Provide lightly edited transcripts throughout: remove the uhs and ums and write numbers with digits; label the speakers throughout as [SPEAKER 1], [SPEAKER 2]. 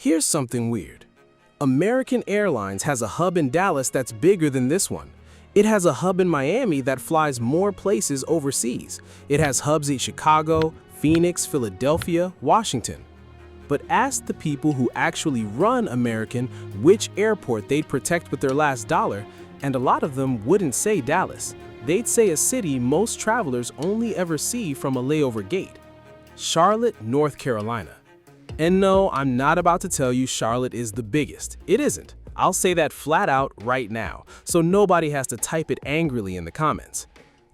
[SPEAKER 1] Here's something weird. American Airlines has a hub in Dallas that's bigger than this one. It has a hub in Miami that flies more places overseas. It has hubs in Chicago, Phoenix, Philadelphia, Washington. But ask the people who actually run American which airport they'd protect with their last dollar, and a lot of them wouldn't say Dallas. They'd say a city most travelers only ever see from a layover gate: Charlotte, North Carolina. And no, I'm not about to tell you Charlotte is the biggest. It isn't. I'll say that flat out right now, so nobody has to type it angrily in the comments.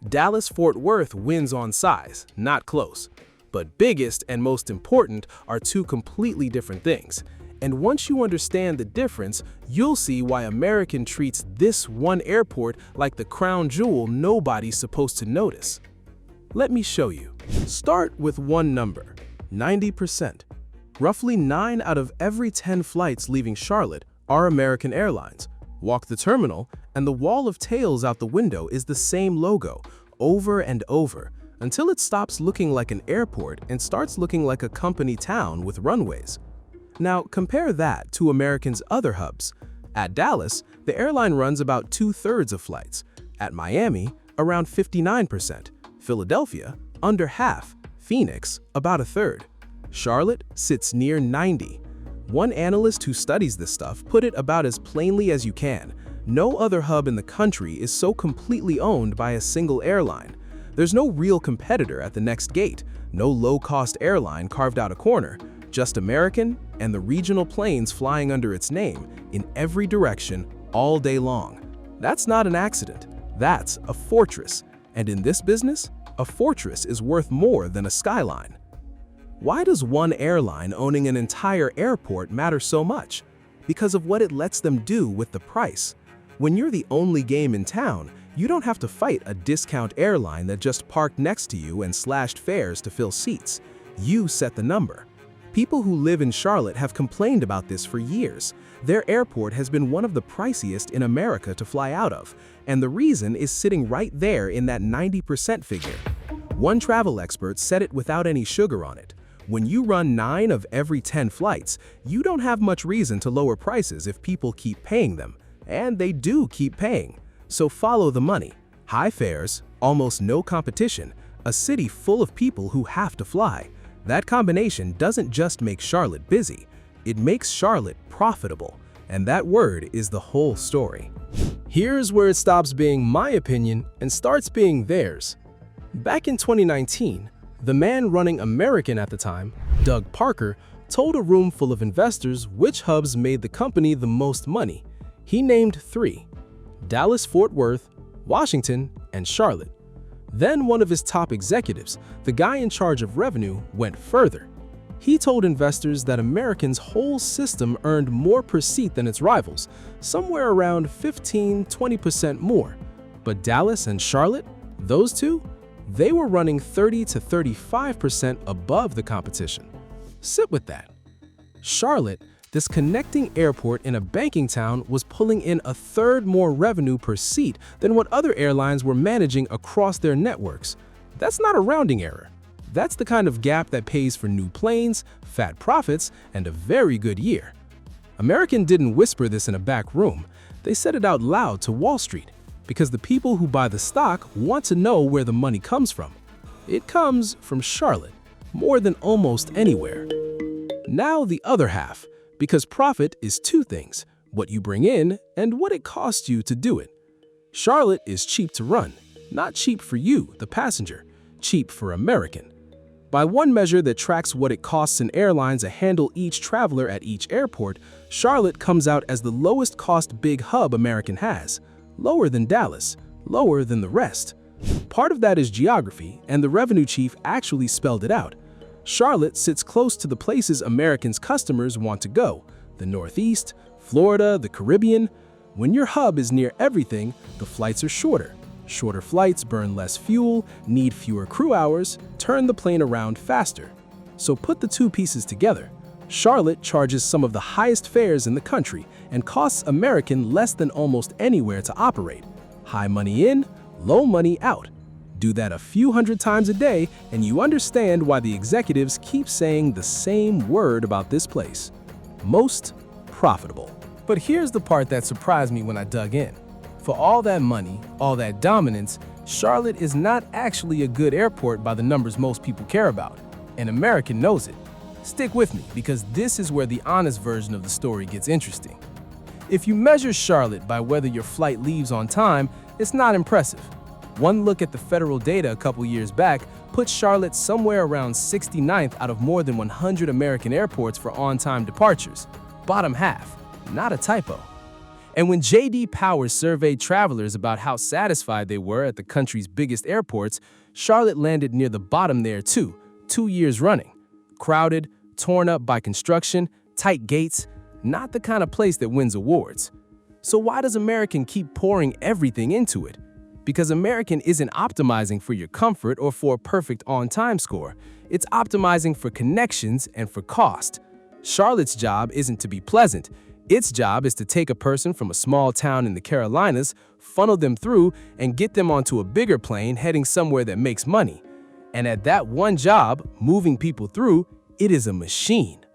[SPEAKER 1] Dallas-Fort Worth wins on size, not close. But biggest and most important are two completely different things. And once you understand the difference, you'll see why American treats this one airport like the crown jewel nobody's supposed to notice. Let me show you. Start with one number: 90%. Roughly 9 out of every 10 flights leaving Charlotte are American Airlines. Walk the terminal, and the wall of tails out the window is the same logo, over and over, until it stops looking like an airport and starts looking like a company town with runways. Now, compare that to American's other hubs. At Dallas, the airline runs about 2/3 of flights. At Miami, around 59%. Philadelphia, under half. Phoenix, about 1/3. Charlotte sits near 90. One analyst who studies this stuff put it about as plainly as you can. No other hub in the country is so completely owned by a single airline. There's no real competitor at the next gate, no low-cost airline carved out a corner, just American and the regional planes flying under its name in every direction all day long. That's not an accident. That's a fortress. And in this business, a fortress is worth more than a skyline. Why does one airline owning an entire airport matter so much? Because of what it lets them do with the price. When you're the only game in town, you don't have to fight a discount airline that just parked next to you and slashed fares to fill seats. You set the number. People who live in Charlotte have complained about this for years. Their airport has been one of the priciest in America to fly out of, and the reason is sitting right there in that 90% figure. One travel expert said it without any sugar on it. When you run 9 of every 10 flights, you don't have much reason to lower prices if people keep paying them. And they do keep paying. So follow the money. High fares, almost no competition, a city full of people who have to fly. That combination doesn't just make Charlotte busy, it makes Charlotte profitable. And that word is the whole story. Here's where it stops being my opinion and starts being theirs. Back in 2019, the man running American at the time, Doug Parker, told a room full of investors which hubs made the company the most money. He named 3: Dallas-Fort Worth, Washington, and Charlotte. Then one of his top executives, the guy in charge of revenue, went further. He told investors that American's whole system earned more per seat than its rivals, somewhere around 15–20% more. But Dallas and Charlotte, those two, they were running 30 to 35% above the competition. Sit with that. Charlotte, this connecting airport in a banking town, was pulling in 1/3 more revenue per seat than what other airlines were managing across their networks. That's not a rounding error. That's the kind of gap that pays for new planes, fat profits, and a very good year. American didn't whisper this in a back room. They said it out loud to Wall Street, because the people who buy the stock want to know where the money comes from. It comes from Charlotte, more than almost anywhere. Now the other half, because profit is 2 things: what you bring in and what it costs you to do it. Charlotte is cheap to run, not cheap for you, the passenger, cheap for American. By one measure that tracks what it costs an airline to handle each traveler at each airport, Charlotte comes out as the lowest cost big hub American has. Lower than Dallas, lower than the rest. Part of that is geography, and the revenue chief actually spelled it out. Charlotte sits close to the places Americans' customers want to go: the Northeast, Florida, the Caribbean. When your hub is near everything, the flights are shorter. Shorter flights burn less fuel, need fewer crew hours, turn the plane around faster. So put the 2 pieces together. Charlotte charges some of the highest fares in the country and costs American less than almost anywhere to operate. High money in, low money out. Do that a few hundred times a day and you understand why the executives keep saying the same word about this place. most profitable. But here's the part that surprised me when I dug in. For all that money, all that dominance, Charlotte is not actually a good airport by the numbers most people care about. And American knows it. Stick with me, because this is where the honest version of the story gets interesting. If you measure Charlotte by whether your flight leaves on time, it's not impressive. One look at the federal data a couple years back puts Charlotte somewhere around 69th out of more than 100 American airports for on-time departures. Bottom half, not a typo. And when J.D. Power surveyed travelers about how satisfied they were at the country's biggest airports, Charlotte landed near the bottom there too, 2 years running. Crowded, torn up by construction, tight gates, not the kind of place that wins awards. So why does American keep pouring everything into it? Because American isn't optimizing for your comfort or for a perfect on-time score. It's optimizing for connections and for cost. Charlotte's job isn't to be pleasant. Its job is to take a person from a small town in the Carolinas, funnel them through, and get them onto a bigger plane heading somewhere that makes money. And at that one job, moving people through, it is a machine.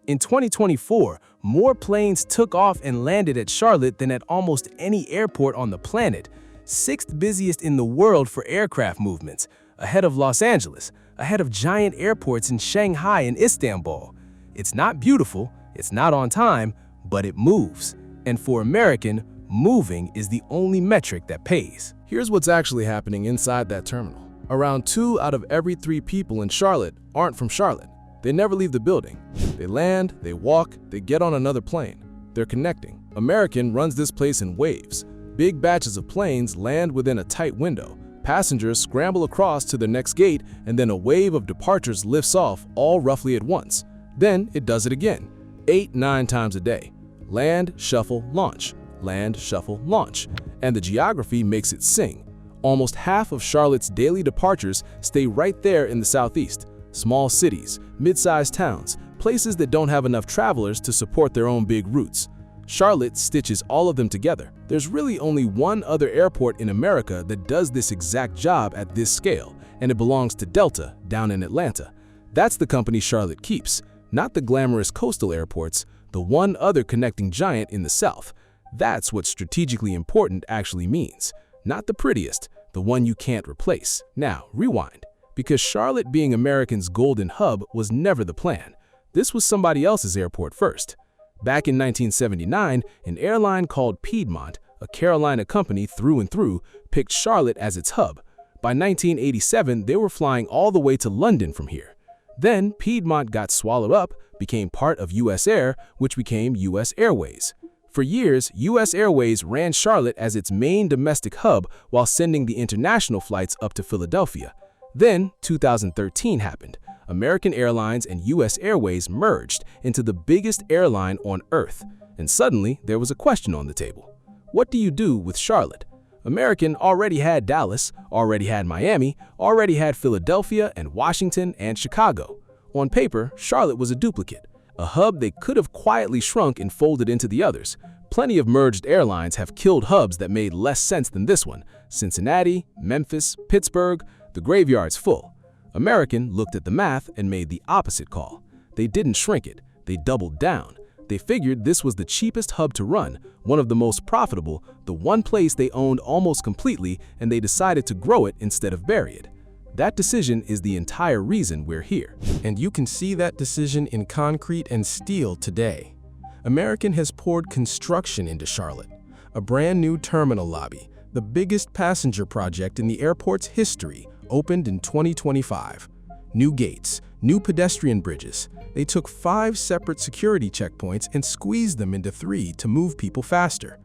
[SPEAKER 1] In 2024, more planes took off and landed at Charlotte than at almost any airport on the planet. 6th busiest in the world for aircraft movements, ahead of Los Angeles, ahead of giant airports in Shanghai and Istanbul. It's not beautiful, it's not on time, but it moves. And for American, moving is the only metric that pays.
[SPEAKER 2] Here's what's actually happening inside that terminal. Around 2 out of every 3 people in Charlotte aren't from Charlotte. They never leave the building. They land, they walk, they get on another plane. They're connecting. American runs this place in waves. Big batches of planes land within a tight window. Passengers scramble across to their next gate, and then a wave of departures lifts off, all roughly at once. Then it does it again, 8-9 times a day. Land, shuffle, launch. Land, shuffle, launch. And the geography makes it sing. Almost half of Charlotte's daily departures stay right there in the southeast. Small cities, mid-sized towns, places that don't have enough travelers to support their own big routes. Charlotte stitches all of them together. There's really only one other airport in America that does this exact job at this scale, and it belongs to Delta down in Atlanta. That's the company Charlotte keeps, not the glamorous coastal airports, the one other connecting giant in the South. That's what strategically important actually means. Not the prettiest, the one you can't replace. Now, rewind. Because Charlotte being American's golden hub was never the plan. This was somebody else's airport first. Back in 1979, an airline called Piedmont, a Carolina company through and through, picked Charlotte as its hub. By 1987, they were flying all the way to London from here. Then Piedmont got swallowed up, became part of US Air, which became US Airways. For years, US Airways ran Charlotte as its main domestic hub while sending the international flights up to Philadelphia. Then 2013 happened. American Airlines and US Airways merged into the biggest airline on Earth, and suddenly there was a question on the table. What do you do with Charlotte? American already had Dallas, already had Miami, already had Philadelphia and Washington and Chicago. On paper, Charlotte was a duplicate, a hub they could have quietly shrunk and folded into the others. Plenty of merged airlines have killed hubs that made less sense than this one. Cincinnati, Memphis, Pittsburgh, the graveyard's full. American looked at the math and made the opposite call. They didn't shrink it, they doubled down. They figured this was the cheapest hub to run, one of the most profitable, the one place they owned almost completely, and they decided to grow it instead of bury it. That decision is the entire reason we're here.
[SPEAKER 1] And you can see that decision in concrete and steel today. American has poured construction into Charlotte, a brand new terminal lobby, the biggest passenger project in the airport's history, opened in 2025. New gates, new pedestrian bridges. They took 5 separate security checkpoints and squeezed them into 3 to move people faster.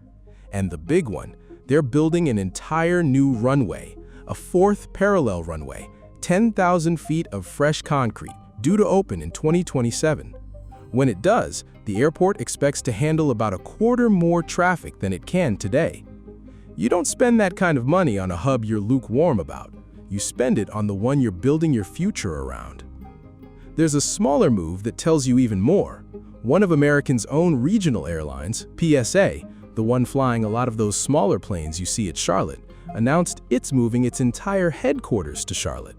[SPEAKER 1] And the big one, they're building an entire new runway, a 4th parallel runway, 10,000 feet of fresh concrete, due to open in 2027. When it does, the airport expects to handle about 1/4 more traffic than it can today. You don't spend that kind of money on a hub you're lukewarm about. You spend it on the one you're building your future around. There's a smaller move that tells you even more. One of American's own regional airlines, PSA, the one flying a lot of those smaller planes you see at Charlotte, announced it's moving its entire headquarters to Charlotte.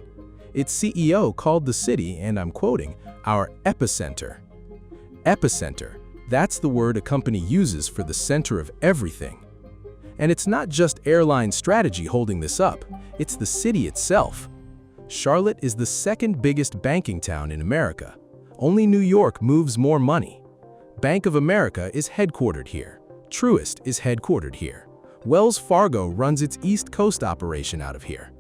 [SPEAKER 1] Its CEO called the city, and I'm quoting, our epicenter. Epicenter,
[SPEAKER 2] That's the word a company uses for the center of everything. And it's not just airline strategy holding this up, it's the city itself. Charlotte is the second biggest banking town in America. Only New York moves more money. Bank of America is headquartered here. Truist is headquartered here. Wells Fargo runs its East Coast operation out of here.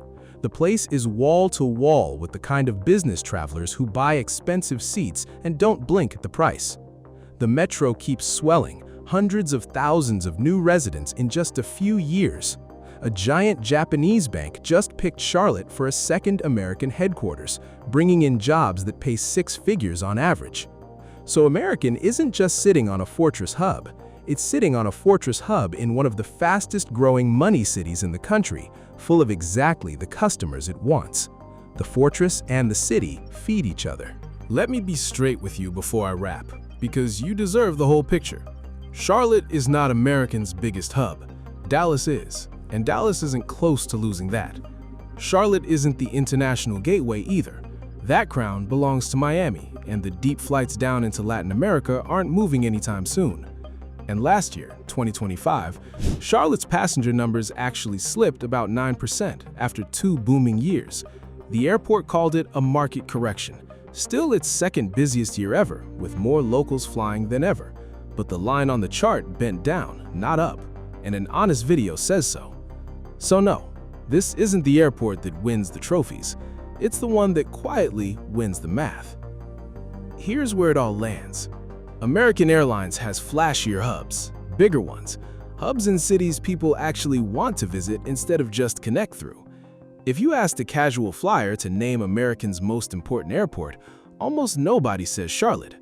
[SPEAKER 2] The place is wall to wall with the kind of business travelers who buy expensive seats and don't blink at the price. The metro keeps swelling, hundreds of thousands of new residents in just a few years. A giant Japanese bank just picked Charlotte for a second American headquarters, bringing in jobs that pay 6 figures on average. So American isn't just sitting on a fortress hub, it's sitting on a fortress hub in one of the fastest growing money cities in the country, full of exactly the customers it wants. The fortress and the city feed each other.
[SPEAKER 1] Let me be straight with you before I wrap, because you deserve the whole picture. Charlotte is not American's biggest hub. Dallas is, and Dallas isn't close to losing that. Charlotte isn't the international gateway either. That crown belongs to Miami, and the deep flights down into Latin America aren't moving anytime soon. And last year, 2025, Charlotte's passenger numbers actually slipped about 9% after 2 booming years. The airport called it a market correction. Still its second busiest year ever, with more locals flying than ever. But the line on the chart bent down, not up, and an honest video says so. So no, this isn't the airport that wins the trophies. It's the one that quietly wins the math. Here's where it all lands. American Airlines has flashier hubs, bigger ones, hubs in cities people actually want to visit instead of just connect through. If you asked a casual flyer to name American's most important airport, almost nobody says Charlotte.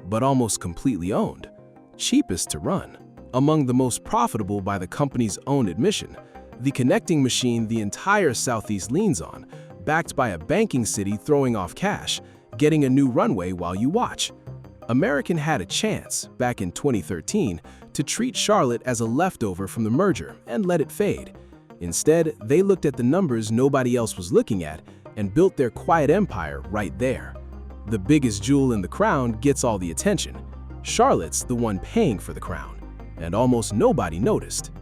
[SPEAKER 1] But almost completely owned, cheapest to run, among the most profitable by the company's own admission, the connecting machine the entire Southeast leans on, backed by a banking city throwing off cash, getting a new runway while you watch. American had a chance, back in 2013, to treat Charlotte as a leftover from the merger and let it fade. Instead, they looked at the numbers nobody else was looking at and built their quiet empire right there. The biggest jewel in the crown gets all the attention. Charlotte's the one paying for the crown, and almost nobody noticed.